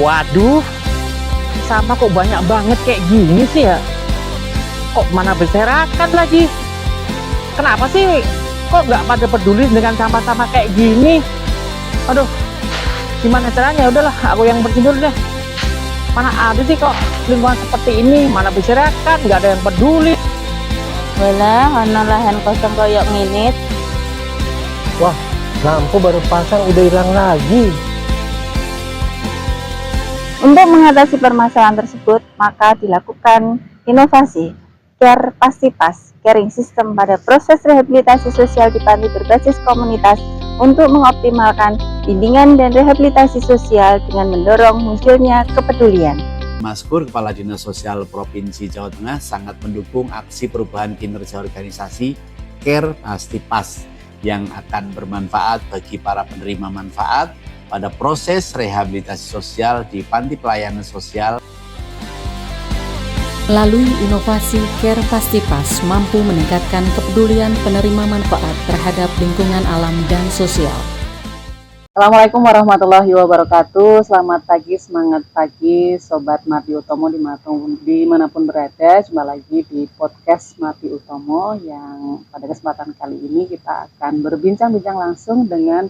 Waduh, sama kok banyak banget kayak gini sih ya. Kok mana berserakan lagi? Kenapa sih kok nggak pada peduli dengan sampah-sampah kayak gini? Aduh, gimana caranya? Udahlah, aku yang bersihin dulu deh. Mana ada sih kok lingkungan seperti ini, mana berserakan, nggak ada yang peduli. Walah, ana lahan kosong koyok nginit. Wah, lampu baru pasang udah hilang lagi. Untuk mengatasi permasalahan tersebut, maka dilakukan inovasi Care Pasti Pas, caring system pada proses rehabilitasi sosial di panti berbasis komunitas untuk mengoptimalkan bimbingan dan rehabilitasi sosial dengan mendorong munculnya kepedulian. Maskur, Kepala Dinas Sosial Provinsi Jawa Tengah, sangat mendukung aksi perubahan kinerja organisasi Care Pasti Pas yang akan bermanfaat bagi para penerima manfaat pada proses rehabilitasi sosial di panti pelayanan sosial. Melalui inovasi Care Pasti Pas mampu meningkatkan kepedulian penerima manfaat terhadap lingkungan alam dan sosial. Assalamualaikum warahmatullahi wabarakatuh. Selamat pagi, semangat pagi Sobat Mati Utomo dimanapun berada. Jumpa lagi di podcast Mati Utomo yang pada kesempatan kali ini kita akan berbincang-bincang langsung dengan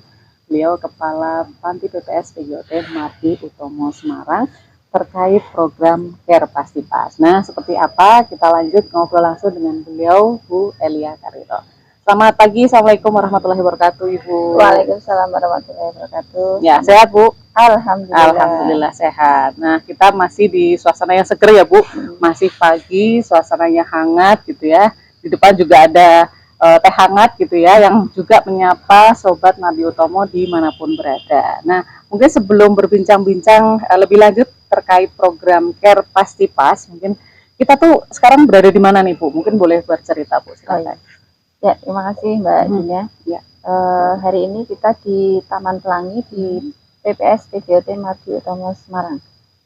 beliau Kepala Panti PPS PGOT Mati Utomo Semarang terkait program Care Pasti Pas. Nah, seperti apa? Kita lanjut ngobrol langsung dengan beliau, Bu Elia Karito. Selamat pagi, Assalamualaikum warahmatullahi wabarakatuh, Ibu. Waalaikumsalam warahmatullahi wabarakatuh. Ya, sehat, Bu? Alhamdulillah. Alhamdulillah sehat. Nah, kita masih di suasana yang seger ya, Bu. Masih pagi, suasananya hangat gitu ya. Di depan juga ada teh hangat gitu ya, yang juga menyapa Sobat Mati Utomo dimanapun berada. Nah, mungkin sebelum berbincang-bincang lebih lanjut terkait program Care Pasti Pas, mungkin kita tuh sekarang berada di mana nih, Bu? Mungkin boleh bercerita, Bu, silakan. Ya, terima kasih Mbak Dina. Ya. Hari ini kita di Taman Pelangi di PPS PGOT Mati Utomo Semarang.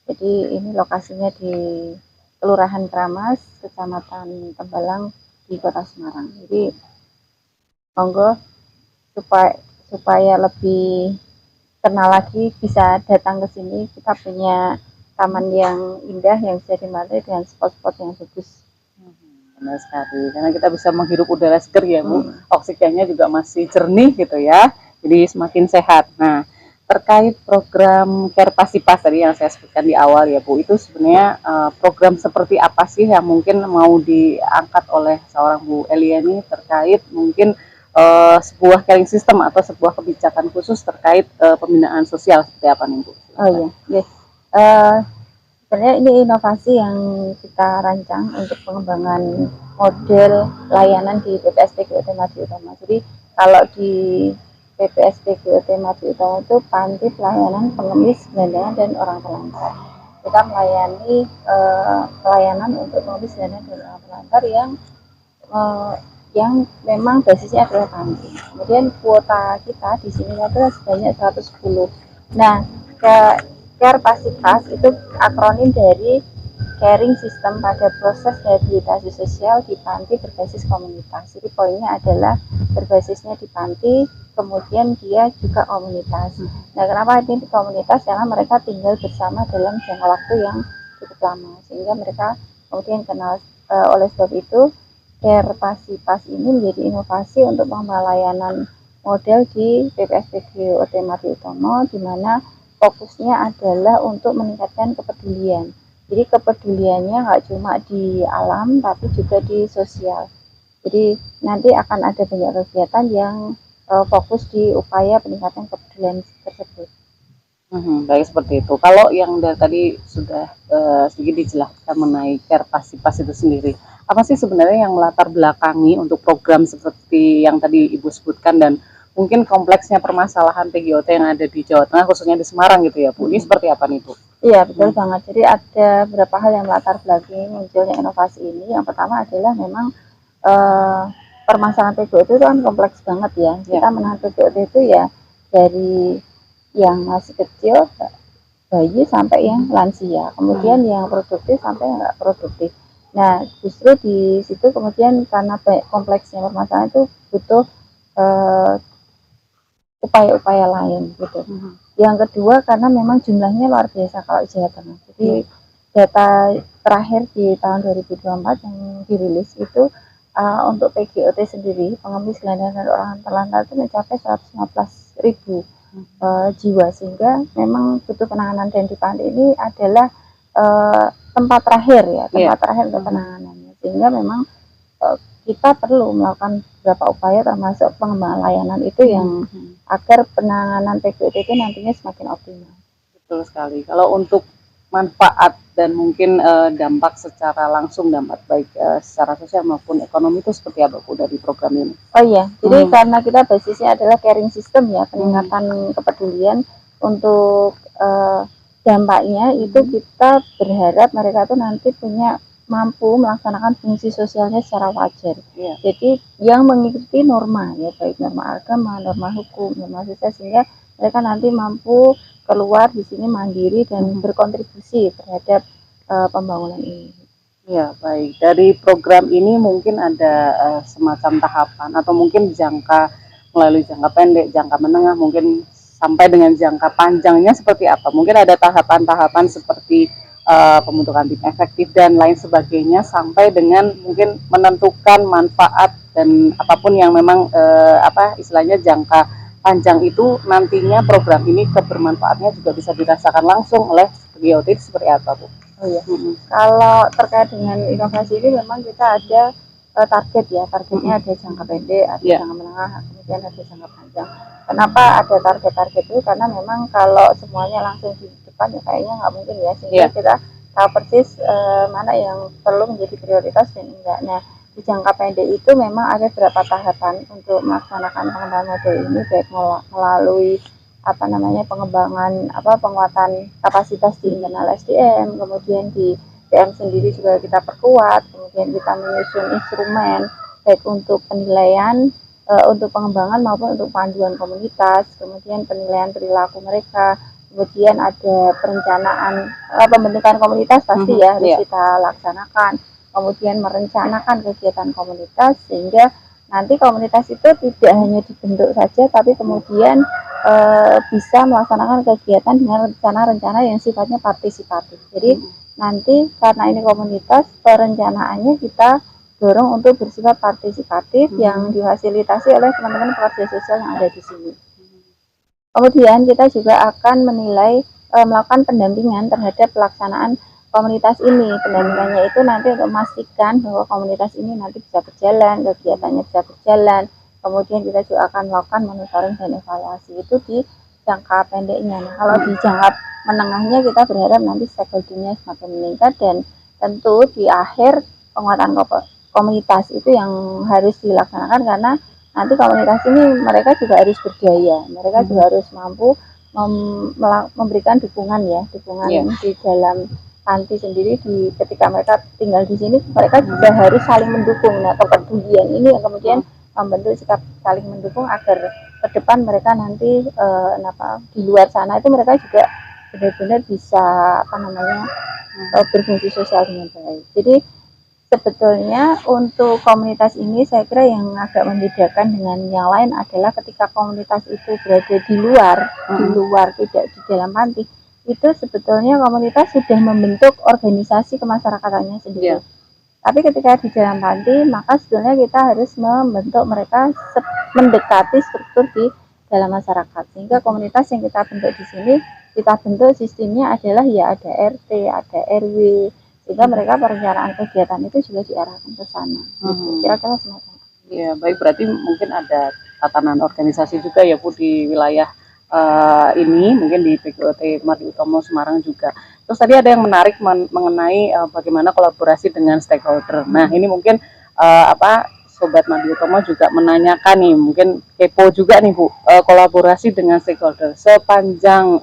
Jadi ini lokasinya di Kelurahan Kramas, Kecamatan Tembalang di Kota Semarang. Jadi monggo supaya lebih kenal lagi bisa datang ke sini. Kita punya taman yang indah yang bisa dimantui dengan spot-spot yang bagus. Benar sekali, karena kita bisa menghirup udara segar ya, Bu. Oksigennya juga masih jernih gitu ya, jadi semakin sehat. Nah, terkait program Care Pasti Pas tadi yang saya sebutkan di awal ya, Bu, itu sebenarnya program seperti apa sih yang mungkin mau diangkat oleh seorang Bu Elia ini terkait mungkin sebuah caring system atau sebuah kebijakan khusus terkait pembinaan sosial seperti apa nih, Bu? Oh iya, yes. Sebenarnya ini inovasi yang kita rancang untuk pengembangan model layanan di PPS PGOT Mati Utomo. Jadi kalau di PPS PGOT Mati Utomo itu panti pelayanan pengemis, gelandangan, dan orang telantar. Kita melayani pelayanan untuk pengemis, gelandangan, dan orang telantar yang memang basisnya adalah panti. Kemudian kuota kita di sini adalah sebanyak 110. Nah, Care Pasti Pas itu akronim dari caring system pada proses rehabilitasi sosial di panti berbasis komunitas. Jadi poinnya adalah berbasisnya di panti, kemudian dia juga komunitas. Nah, kenapa ini di komunitas? Karena mereka tinggal bersama dalam jangka waktu yang cukup lama, sehingga mereka kemudian kenal. Oleh sebab itu, Care Pasti Pas ini menjadi inovasi untuk pengembangan layanan model di PPS PGOT Mati Utomo, di mana fokusnya adalah untuk meningkatkan kepedulian. Jadi kepeduliannya nggak cuma di alam, tapi juga di sosial. Jadi nanti akan ada banyak kegiatan yang fokus di upaya peningkatan kepedulian tersebut. Baik, seperti itu. Kalau yang dari tadi sudah sedikit dijelaskan mengenai Care Pasti Pas itu sendiri, apa sih sebenarnya yang melatar belakangi untuk program seperti yang tadi Ibu sebutkan dan mungkin kompleksnya permasalahan PGOT yang ada di Jawa Tengah, khususnya di Semarang gitu ya, Bu? Ini seperti apa nih, Bu? Iya, betul banget. Jadi ada beberapa hal yang melatar belakangi munculnya inovasi ini. Yang pertama adalah memang permasalahan PGOT itu kan kompleks banget ya. Kita menangani PGOT itu ya dari yang masih kecil, bayi, sampai yang lansia. Kemudian yang produktif sampai yang nggak produktif. Nah, justru di situ kemudian karena kompleksnya permasalahan itu butuh upaya-upaya lain gitu. Yang kedua karena memang jumlahnya luar biasa kalau Jawa Tengah. Jadi data terakhir di tahun 2024 yang dirilis itu untuk PGOT sendiri, pengemis gelandangan dan orang terlantar itu mencapai 115.000 jiwa, sehingga memang butuh penanganan. Dan di Panti ini adalah tempat terakhir ya, tempat terakhir untuk penanganannya, sehingga memang kita perlu melakukan beberapa upaya termasuk pengembangan layanan itu yang agar penanganan PGOT itu nantinya semakin optimal. Betul sekali. Kalau untuk manfaat dan mungkin dampak secara langsung, dampak baik secara sosial maupun ekonomi itu seperti apa Bu dari program ini? Oh iya, jadi karena kita basisnya adalah caring system ya, peningkatan kepedulian. Untuk dampaknya itu kita berharap mereka tuh nanti mampu melaksanakan fungsi sosialnya secara wajar. Jadi yang mengikuti norma ya, baik norma agama, norma hukum, norma sosial, sehingga mereka nanti mampu keluar di sini mandiri dan berkontribusi terhadap pembangunan ini. Ya, baik. Dari program ini mungkin ada semacam tahapan atau mungkin melalui jangka pendek, jangka menengah, mungkin sampai dengan jangka panjangnya seperti apa? Mungkin ada tahapan-tahapan seperti pembentukan tim efektif dan lain sebagainya, sampai dengan mungkin menentukan manfaat dan apapun yang memang istilahnya jangka panjang itu, nantinya program ini kebermanfaatnya juga bisa dirasakan langsung oleh PGOT. Seperti apa Bu? Oh iya, kalau terkait dengan inovasi ini memang kita ada target ya, targetnya ada jangka pendek, ada jangka menengah, kemudian ada jangka panjang. Kenapa ada target-target itu? Karena memang kalau semuanya langsung di depan ya kayaknya nggak mungkin ya, sehingga kita tahu persis mana yang perlu menjadi prioritas dan enggak. Nah, di jangka pendek itu memang ada beberapa tahapan untuk melaksanakan pengembangan model ini, baik melalui pengembangan penguatan kapasitas di internal SDM, kemudian di PM sendiri juga kita perkuat, kemudian kita menyusun instrumen baik untuk penilaian, untuk pengembangan maupun untuk panduan komunitas, kemudian penilaian perilaku mereka, kemudian ada perencanaan pembentukan komunitas pasti ya harus kita laksanakan, kemudian merencanakan kegiatan komunitas sehingga nanti komunitas itu tidak hanya dibentuk saja, tapi kemudian bisa melaksanakan kegiatan dengan rencana-rencana yang sifatnya partisipatif. Jadi nanti karena ini komunitas, perencanaannya kita dorong untuk bersifat partisipatif yang difasilitasi oleh teman-teman pekerja sosial yang ada di sini. Kemudian kita juga akan menilai, melakukan pendampingan terhadap pelaksanaan komunitas ini. Pendampingannya itu nanti untuk memastikan bahwa komunitas ini nanti bisa berjalan, kegiatannya bisa berjalan. Kemudian kita juga akan melakukan monitoring dan evaluasi itu di jangka pendeknya. Nah, kalau di jangka menengahnya kita berharap nanti stakeholder-nya semakin meningkat, dan tentu di akhir penguatan komunitas itu yang harus dilaksanakan, karena nanti komunitas ini mereka juga harus berdaya, mereka juga harus mampu memberikan dukungan di dalam panti sendiri. Ketika mereka tinggal di sini, mereka juga harus saling mendukung. Nah, kepedulian ini yang kemudian membentuk sikap saling mendukung agar ke depan mereka nanti di luar sana itu mereka juga benar-benar bisa berfungsi sosial dengan baik. Jadi sebetulnya untuk komunitas ini saya kira yang agak membedakan dengan yang lain adalah ketika komunitas itu berada di luar tidak di dalam panti, itu sebetulnya komunitas sudah membentuk organisasi kemasyarakataannya sendiri. Tapi ketika di dalam panti, maka sebetulnya kita harus membentuk mereka mendekati struktur di dalam masyarakat. Sehingga komunitas yang kita bentuk di sini, kita bentuk sistemnya adalah ya ada RT, ada RW, sehingga mereka perencanaan kegiatan itu juga diarahkan ke sana. Kira-kira semacam. Ya, baik, berarti mungkin ada tatanan organisasi juga ya Bu di wilayah ini, mungkin di PGOT Mardi Utomo Semarang juga. Terus tadi ada yang menarik mengenai bagaimana kolaborasi dengan stakeholder. Nah, ini mungkin Sobat Mardi Utomo juga menanyakan nih, mungkin kepo juga nih Bu, kolaborasi dengan stakeholder. Sepanjang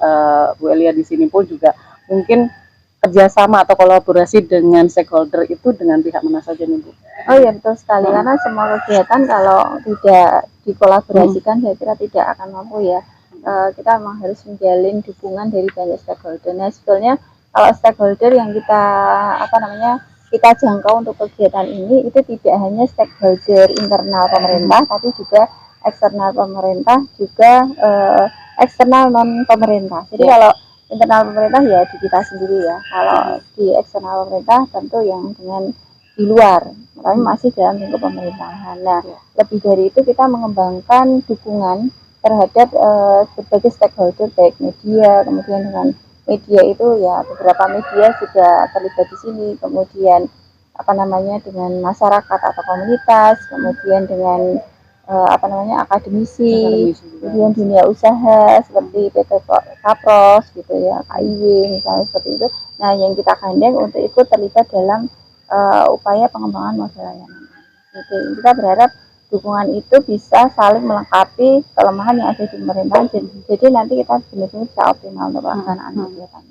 Bu Elia di sini pun juga mungkin kerjasama atau kolaborasi dengan stakeholder itu dengan pihak mana saja nih Bu? Oh iya, betul sekali, karena semua kegiatan kalau tidak dikolaborasikan saya kira tidak akan mampu ya. Kita memang harus menjalin dukungan dari banyak stakeholder. Nah, sebetulnya kalau stakeholder yang kita jangkau untuk kegiatan ini itu tidak hanya stakeholder internal pemerintah, tapi juga eksternal pemerintah, juga eksternal non pemerintah. Jadi kalau internal pemerintah ya di kita sendiri ya. Kalau di eksternal pemerintah tentu yang dengan di luar, tapi masih dalam lingkup pemerintahan. Nah, lebih dari itu kita mengembangkan dukungan terhadap berbagai stakeholder baik media, kemudian dengan media itu ya beberapa media sudah terlibat di sini, kemudian apa namanya dengan masyarakat atau komunitas, kemudian dengan akademisi, kemudian dunia usaha seperti PT Kapros gitu ya, KIW misalnya seperti itu. Nah, yang kita gandeng untuk ikut terlibat dalam upaya pengembangan model layanan. Jadi kita berharap dukungan itu bisa saling melengkapi kelemahan yang ada di pemerintahan. Jadi nanti kita benar-benar bisa optimal untuk pelaksanaan kegiatan.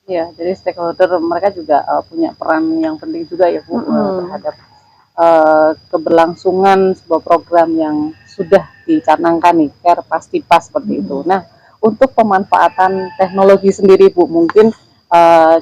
Ya, jadi stakeholder mereka juga punya peran yang penting juga ya Bu terhadap keberlangsungan sebuah program yang sudah dicanangkan nih, Care Pasti Pas seperti itu. Nah, untuk pemanfaatan teknologi sendiri Bu, mungkin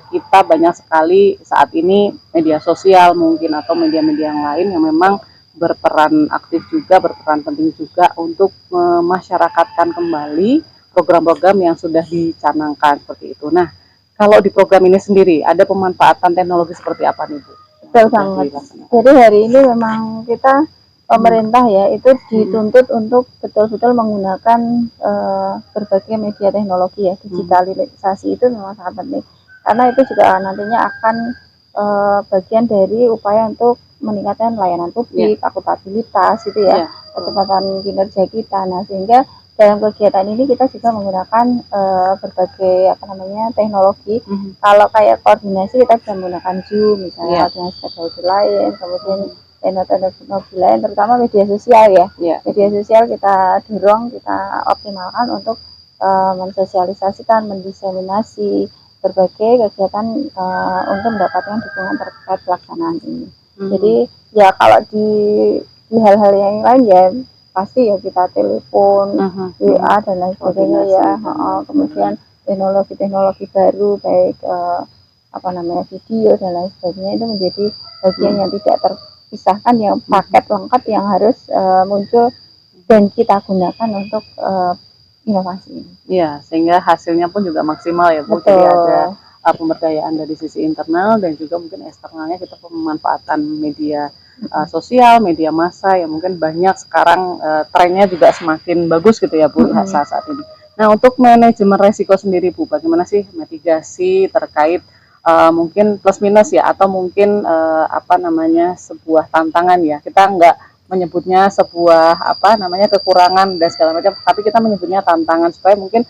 kita banyak sekali saat ini media sosial mungkin atau media-media yang lain yang memang berperan aktif juga, berperan penting juga untuk memasyarakatkan kembali program-program yang sudah dicanangkan seperti itu. Nah, kalau di program ini sendiri ada pemanfaatan teknologi seperti apa nih Bu? Betul banget. Jadi hari ini memang kita pemerintah ya itu dituntut untuk betul-betul menggunakan berbagai media teknologi ya, digitalisasi itu memang sangat penting karena itu juga nantinya akan bagian dari upaya untuk meningkatkan layanan publik, akuntabilitas itu ya, kecepatan kinerja kita. Nah, sehingga dalam kegiatan ini kita juga menggunakan berbagai teknologi. Kalau kayak koordinasi kita bisa menggunakan Zoom misalnya dengan stakeholder lain, kemudian teknologi lain, terutama media sosial ya. Media sosial kita dorong, kita optimalkan untuk mensosialisasikan, mendiseminasi berbagai kegiatan untuk mendapatkan dukungan terkait pelaksanaan ini. Jadi ya kalau di hal-hal yang lain ya pasti ya kita telepon, WA dan lain sebagainya ya. Kemudian teknologi-teknologi baru baik video dan lain sebagainya itu menjadi bagian yang tidak terpisahkan, yang paket lengkap yang harus muncul dan kita gunakan untuk inovasi. Ya, sehingga hasilnya pun juga maksimal ya Bu. Jadi ada pemberdayaan dari sisi internal dan juga mungkin eksternalnya kita pemanfaatan media sosial, media massa yang mungkin banyak sekarang trennya juga semakin bagus gitu ya Bu saat ini. Nah, untuk manajemen resiko sendiri Bu, bagaimana sih mitigasi terkait mungkin plus minus ya atau mungkin sebuah tantangan ya. Kita enggak menyebutnya sebuah kekurangan dan segala macam, tapi kita menyebutnya tantangan supaya mungkin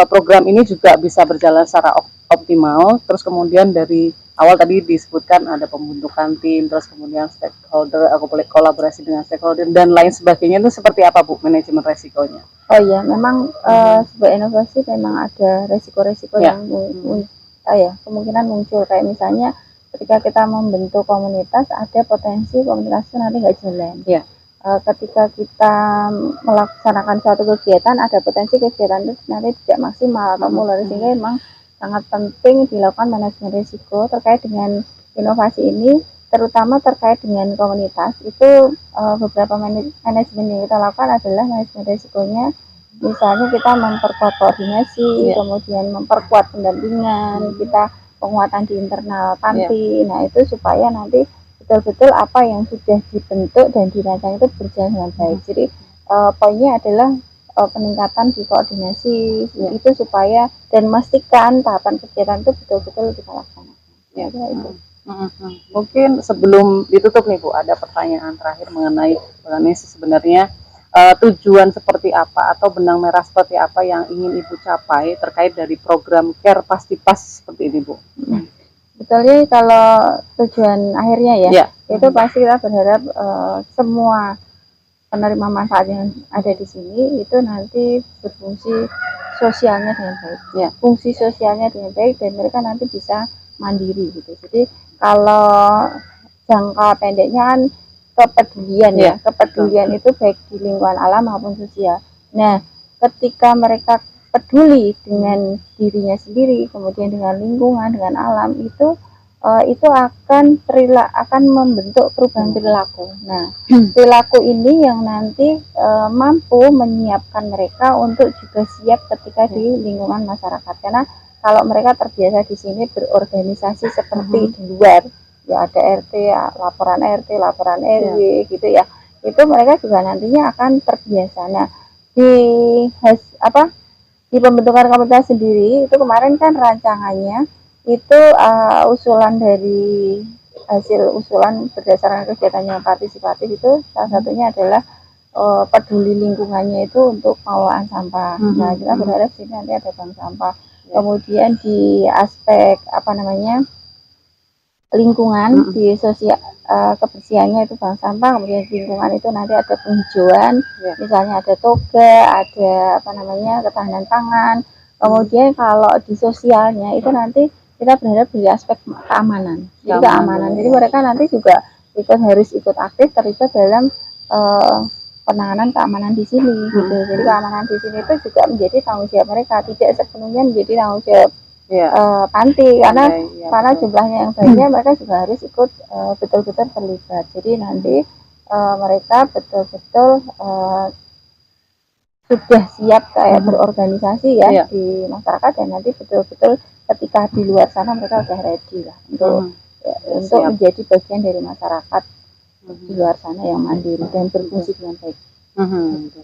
program ini juga bisa berjalan secara optimal. Terus kemudian dari awal tadi disebutkan ada pembentukan tim, terus kemudian stakeholder, kolaborasi dengan stakeholder dan lain sebagainya, itu seperti apa Bu manajemen resikonya? Oh iya, memang sebuah inovasi memang ada resiko-resiko yang kemungkinan muncul, kayak misalnya ketika kita membentuk komunitas ada potensi komunitas itu nanti nggak jalan. Ketika kita melaksanakan suatu kegiatan ada potensi kegiatan itu nanti tidak maksimal atau mulai, sehingga memang sangat penting dilakukan manajemen risiko terkait dengan inovasi ini, terutama terkait dengan komunitas. Itu beberapa manajemen yang kita lakukan adalah manajemen risikonya, misalnya kita memperkuat koordinasi, kemudian memperkuat pendampingan, kita penguatan di internal panti. Nah, itu supaya nanti betul-betul apa yang sudah dibentuk dan dirancang itu berjalan dengan baik. Jadi poinnya adalah peningkatan di koordinasi itu supaya dan memastikan tahapan kegiatan itu betul-betul kita laksanakan. Itu. Mungkin sebelum ditutup nih Bu, ada pertanyaan terakhir mengenai sebenarnya tujuan seperti apa atau benang merah seperti apa yang ingin Ibu capai terkait dari program Care Pasti Pas seperti ini Bu? Betulnya kalau tujuan akhirnya itu pasti kita berharap semua penerima manfaat yang ada di sini itu nanti berfungsi sosialnya dengan baik, fungsi sosialnya dengan baik, dan mereka nanti bisa mandiri gitu. Jadi kalau jangka pendeknya kan kepedulian kepedulian itu baik di lingkungan alam maupun sosial. Nah, ketika mereka peduli dengan dirinya sendiri, kemudian dengan lingkungan, dengan alam, itu itu akan membentuk perubahan perilaku. Nah, perilaku ini yang nanti mampu menyiapkan mereka untuk juga siap ketika di lingkungan masyarakat. Karena kalau mereka terbiasa di sini berorganisasi seperti di luar, ya ada RT, ya, laporan RT, laporan RW gitu ya. Itu mereka juga nantinya akan terbiasa. Nah, di pembentukan komunitas sendiri itu kemarin kan rancangannya itu usulan dari hasil usulan berdasarkan kegiatan yang partisipatif itu salah satunya adalah peduli lingkungannya itu untuk pengelolaan sampah. Nah, kita berharap sini nanti ada bank sampah. Kemudian di aspek lingkungan di sosial kebersihannya itu bank sampah, kemudian di lingkungan itu nanti ada penghijauan, misalnya ada toga, ada ketahanan pangan. Kemudian kalau di sosialnya itu nanti kita berharap di aspek keamanan. Jadi keamanan. Jadi mereka nanti juga harus ikut aktif terlibat dalam penanganan keamanan di sini gitu. Jadi keamanan di sini itu juga menjadi tanggung jawab mereka, tidak sepenuhnya menjadi tanggung jawab panti karena jumlahnya yang banyak, mereka juga harus ikut betul-betul terlibat. Jadi nanti mereka betul-betul sudah siap kayak berorganisasi di masyarakat, dan nanti betul-betul ketika di luar sana mereka sudah ready lah untuk menjadi bagian dari masyarakat di luar sana yang mandiri dan berfungsi dengan baik.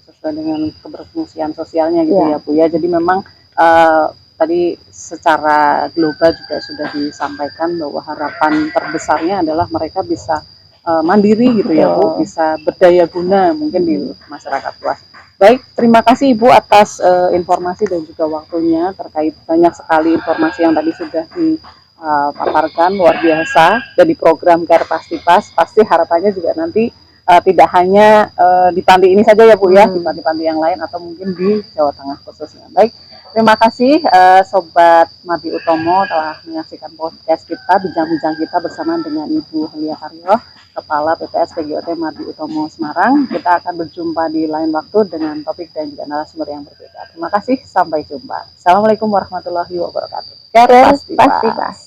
Sesuai dengan keberfungsian sosialnya gitu ya Bu ya. Jadi memang tadi secara global juga sudah disampaikan bahwa harapan terbesarnya adalah mereka bisa mandiri gitu ya Bu, bisa berdaya guna mungkin di masyarakat luas. Baik, terima kasih Ibu atas informasi dan juga waktunya terkait banyak sekali informasi yang tadi sudah dipaparkan, luar biasa. Dan di program Care Pastipas, pasti harapannya juga nanti tidak hanya di panti ini saja ya Bu ya, di panti-panti yang lain atau mungkin di Jawa Tengah khususnya. Baik, terima kasih Sobat Mardi Utomo telah menyaksikan podcast kita, bincang-bincang kita bersama dengan Ibu Helia Karyo, Kepala PPS PGOT Mardi Utomo Semarang. Kita akan berjumpa di lain waktu dengan topik dan juga narasumber yang berbeda. Terima kasih, sampai jumpa. Assalamualaikum warahmatullahi wabarakatuh. Care Pastipas.